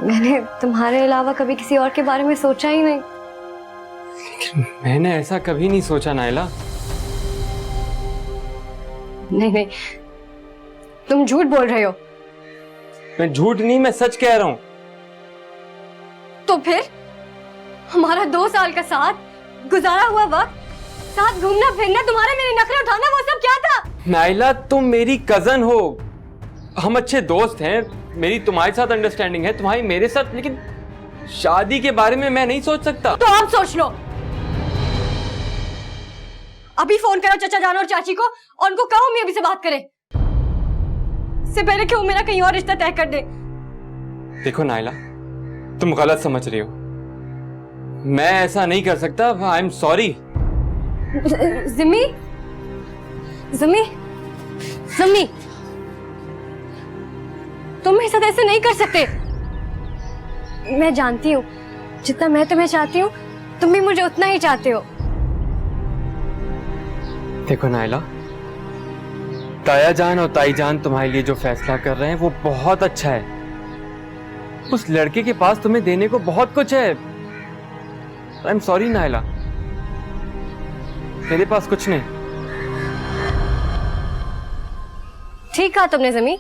मैंने तुम्हारे अलावा कभी किसी और के बारे में सोचा ही नहीं। लेकिन मैंने ऐसा कभी नहीं सोचा नाइला। नहीं नहीं, तुम झूठ बोल रहे हो। मैं झूठ नहीं, मैं सच कह रहा हूँ। तो फिर हमारा 2 साल का साथ गुजारा हुआ वक्त, साथ घूमना फिरना, तुम्हारे मेरे नखरे उठाना, वो सब क्या था? नाइला तुम मेरी कजन हो, हम अच्छे दोस्त हैं, मेरी तुम्हारे साथ अंडरस्टैंडिंग है, तुम्हारी मेरे साथ, लेकिन शादी के बारे में मैं नहीं सोच सकता। तो आप सोच लो। अभी फोन करो चाचा जान और चाची को और उनको कहो मैं अभी से बात करें, इससे पहले कि वो मेरा कहीं और रिश्ता तय कर दे। देखो नाइला, तुम गलत समझ रही हो, मैं ऐसा नहीं कर सकता। I am sorry. Jimmy, Jimmy, Jimmy, तुम मेरे साथ ऐसे नहीं कर सकते। मैं जानती हूँ जितना मैं तुम्हें चाहती हूँ तुम भी मुझे उतना ही चाहते हो। देखो नाइला, ताया जान और ताई जान तुम्हारे लिए जो फैसला कर रहे हैं वो बहुत अच्छा है। उस लड़के के पास तुम्हें देने को बहुत कुछ है। आई एम सॉरी नाइला, मेरे पास कुछ नहीं। ठीक कहा तुमने जमी,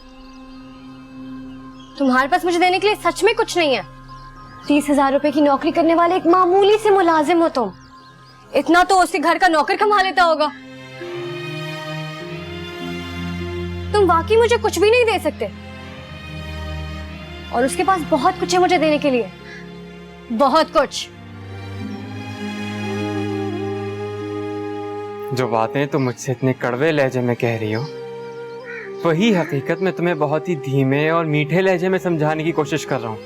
तुम्हारे पास मुझे देने के लिए सच में कुछ नहीं है। 30,000 रुपए की नौकरी करने वाले एक मामूली से मुलाजिम हो तुम, इतना तो उसके घर का नौकर कमा लेता होगा। तुम वाकई मुझे कुछ भी नहीं दे सकते, और उसके पास बहुत कुछ है मुझे देने के लिए, बहुत कुछ। जो बातें तुम मुझसे इतने कड़वे लहजे में कह रही हो, वही हकीकत में तुम्हें बहुत ही धीमे और मीठे लहजे में समझाने की कोशिश कर रहा हूँ।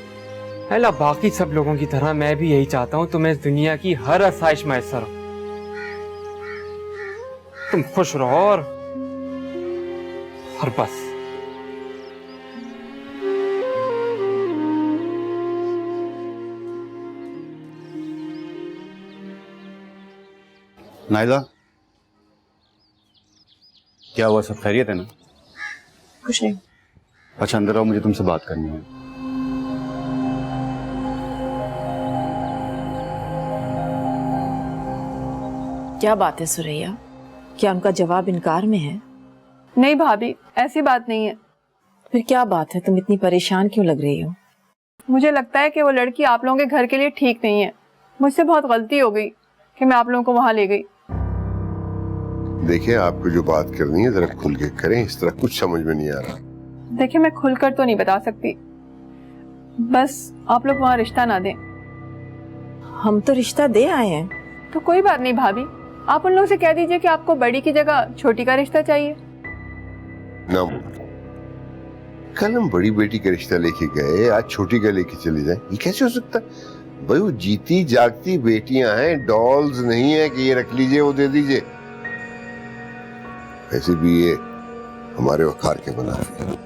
अल्लाह, बाकी सब लोगों की तरह मैं भी यही चाहता हूँ तुम्हें इस दुनिया की हर आसाइश मैसर हो, तुम खुश रहो और बस। नाइला, क्या हुआ? सब खैरियत है ना? कुछ नहीं। अच्छा अंदर आओ, मुझे तुमसे बात करनी है। क्या बात है सुरैया, क्या उनका जवाब इनकार में है? नहीं भाभी, ऐसी बात नहीं है। फिर क्या बात है, तुम इतनी परेशान क्यों लग रही हो? मुझे लगता है कि वो लड़की आप लोगों के घर के लिए ठीक नहीं है। मुझसे बहुत गलती हो गई कि मैं आप लोगों को वहां ले गई। देखिए, आपको जो बात करनी है जरा खुल के करें, इस तरह कुछ समझ में नहीं आ रहा। देखिए, मैं खुलकर तो नहीं बता सकती, बस आप लोग वहाँ रिश्ता ना दें। हम तो रिश्ता दे आए हैं। तो कोई बात नहीं भाभी, आप उन लोगों से कह दीजिए कि आपको बड़ी की जगह छोटी का रिश्ता चाहिए। ना, कल हम बड़ी बेटी का रिश्ता लेके गए, आज छोटी का लेके चले जाए, ये कैसे हो सकता? भाई वो जीती जागती बेटियां हैं, डॉल्स नहीं है कि ये रख लीजिए वो दे दीजिए। ऐसे भी ये हमारे वकार के बना है।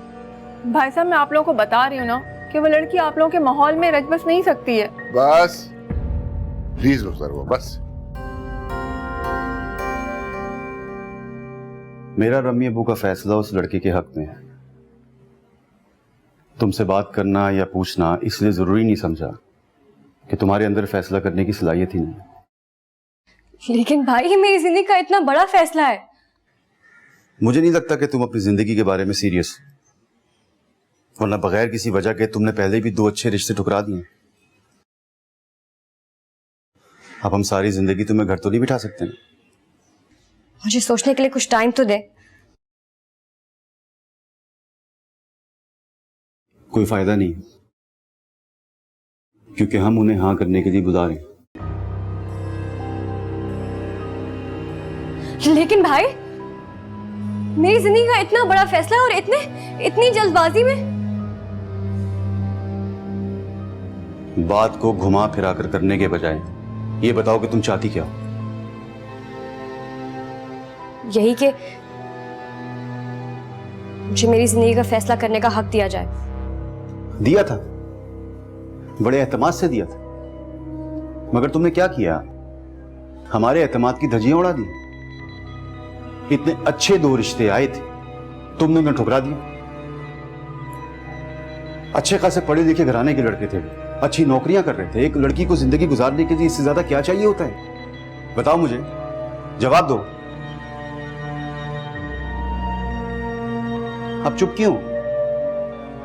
भाई साहब, मैं आप लोगों को बता रही हूँ ना कि वो लड़की आप लोगों के माहौल में रच बस नहीं सकती है। बस प्लीज मुसरवा, बस। मेरा रम्मी अबू का फैसला उस लड़के के हक में है। तुमसे बात करना या पूछना इसलिए जरूरी नहीं समझा कि तुम्हारे अंदर फैसला करने की सलाहियत ही नहीं। लेकिन भाई, ये मेरी जिंदगी का इतना बड़ा फैसला है। मुझे नहीं लगता कि तुम अपनी जिंदगी के बारे में सीरियस, वरना बगैर किसी वजह के तुमने पहले भी 2 अच्छे रिश्ते ठुकरा दिए। अब हम सारी जिंदगी तुम्हें घर तो नहीं बिठा सकते ना। मुझे सोचने के लिए कुछ टाइम तो दे। कोई फायदा नहीं, क्योंकि हम उन्हें हाँ करने के लिए बुला रहे हैं। लेकिन भाई, मेरी जिंदगी का इतना बड़ा फैसला और इतनी जल्दबाजी में। बात को घुमा फिरा कर करने के बजाय ये बताओ कि तुम चाहती क्या हो? यही कि मुझे मेरी जिंदगी का फैसला करने का हक दिया जाए। दिया था, बड़े एहतमाद से दिया था, मगर तुमने क्या किया? हमारे एतमाद की धज्जियां उड़ा दी। इतने अच्छे 2 रिश्ते आए थे, तुमने उन्हें ठुकरा दिया। अच्छे खासे पढ़े लिखे घराने के लड़के थे, अच्छी नौकरियां कर रहे थे। एक लड़की को जिंदगी गुजारने के लिए इससे ज्यादा क्या चाहिए होता है? बताओ मुझे, जवाब दो। अब चुप क्यों?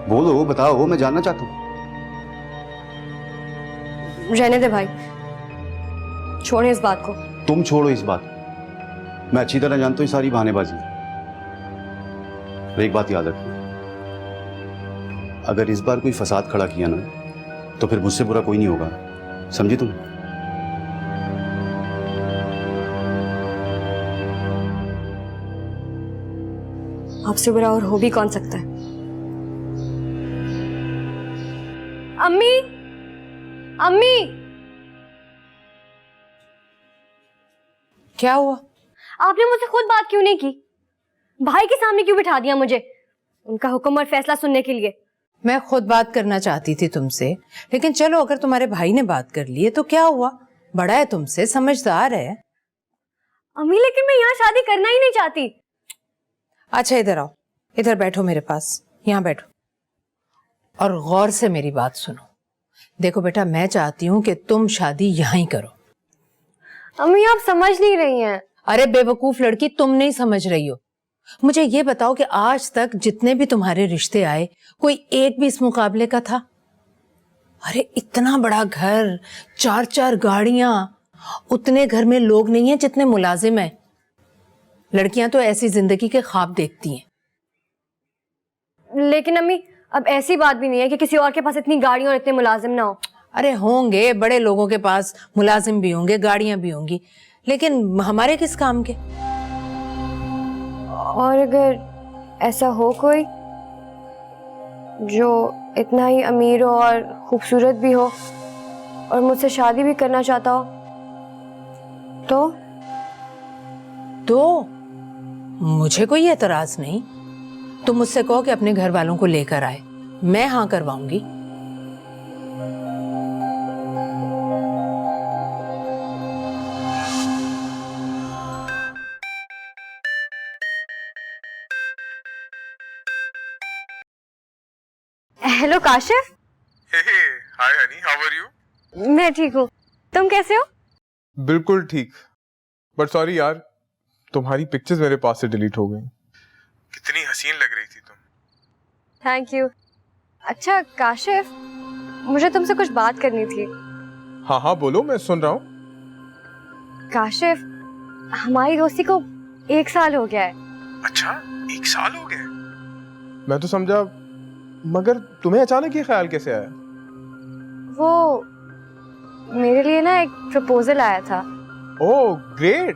बोलो, बताओ, मैं जानना चाहता हूं। रहने दे भाई, छोड़े इस बात को। तुम छोड़ो इस बात, मैं अच्छी तरह जानता हूं ये सारी बहानेबाजी। और एक बात याद रखना, अगर इस बार कोई फसाद खड़ा किया ना तो फिर मुझसे बुरा कोई नहीं होगा, समझी तुम? आपसे बुरा और हो भी कौन सकता है? अम्मी, अम्मी, क्या हुआ? आपने मुझसे खुद बात क्यों नहीं की? भाई के सामने क्यों बिठा दिया मुझे उनका हुक्म और फैसला सुनने के लिए? मैं खुद बात करना चाहती थी तुमसे, लेकिन चलो अगर तुम्हारे भाई ने बात कर ली है तो क्या हुआ, बड़ा है तुमसे, समझदार है। अम्मी लेकिन मैं यहाँ शादी करना ही नहीं चाहती। अच्छा इधर आओ, इधर बैठो मेरे पास, यहाँ बैठो और गौर से मेरी बात सुनो। देखो बेटा, मैं चाहती हूँ कि तुम शादी यहाँ ही करो। अम्मी आप समझ नहीं रही हैं। अरे बेवकूफ लड़की, तुम नहीं समझ रही हो। मुझे ये बताओ कि आज तक जितने भी तुम्हारे रिश्ते आए, कोई एक भी इस मुकाबले का था? अरे इतना बड़ा घर, 4-4 गाड़ियां, उतने घर में लोग नहीं हैं जितने मुलाजिम हैं। लड़कियां तो ऐसी जिंदगी के ख्वाब देखती हैं। लेकिन अम्मी अब ऐसी बात भी नहीं है कि किसी और के पास इतनी गाड़ियां और इतने मुलाजिम ना हो। अरे होंगे, बड़े लोगों के पास मुलाजिम भी होंगे, गाड़ियां भी होंगी, लेकिन हमारे किस काम के? और अगर ऐसा हो कोई जो इतना ही अमीर हो और खूबसूरत भी हो और मुझसे शादी भी करना चाहता हो तो मुझे कोई एतराज नहीं। तुम मुझसे कहो कि अपने घर वालों को लेकर आए, मैं हाँ करवाऊंगी। Hello Kashif. Hey, hi honey, how are you? मैं ठीक हूँ, तुम कैसे हो? बिल्कुल ठीक, बट सॉरी यार, तुम्हारी पिक्चर्स मेरे पास से डिलीट हो गई। कितनी हसीन लग रही थी तुम। Thank you. अच्छा काशिफ, मुझे तुमसे कुछ बात करनी थी। हाँ हाँ बोलो, मैं सुन रहा हूँ। काशिफ, हमारी दोस्ती को 1 साल हो गया है। अच्छा, 1 साल हो गए? मैं तो समझा, मगर तुम्हें अचानक ये ख्याल कैसे आया? वो मेरे लिए ना एक प्रपोजल आया था। Oh great,